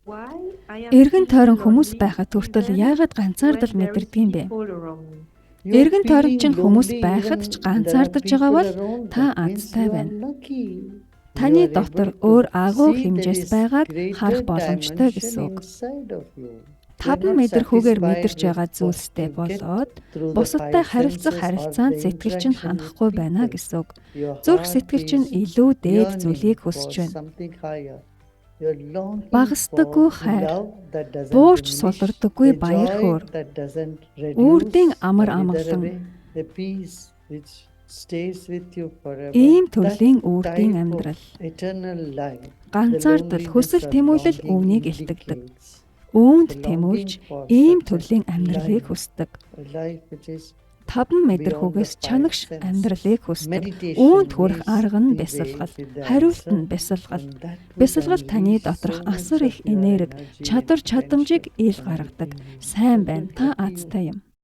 Эргэн тойрон хүмүүс байхад хүртэл яагаад ганцаардал мэдэрдэг юм бэ? Эргэн тойрон чинь хүмүүс байхад ч ганцаардаж байгаа бол та азтай байна. Таны дотор өөр агуу хэмжээс байгааг харах боломжтой гэсэн үг. 5 метр хүүгээр мэдэрч байгаа зүйлстэй болоод бусадтай харилцах харилцаанд сэтгэл чинь ханахгүй байна гэсэн үг. Зүрх сэтгэл чинь илүү дээд зүйлийг хүсэж байна. Багасдаггүй хайр, буурч сулардаггүй баяр хөөр, үрдийн амар амгалан, ийм төрлийн үрдийн амьдрал, ганцаардал, хүсэл тэмүүлэл үүнийг илтгэдэг. Үүнд тэмүүлж ийм төрлийн амьдралыг хүсдэг. 5 метр хүүгээс чанагш амьдралыг хүсдэг. Үүнд хүрэх арга нь бясалгал, хариулт нь бясалгал. Бясалгал таны доторх асар их энерги, чадвар чадамжийг ил гаргадаг. Сайн байна, та азтай юм.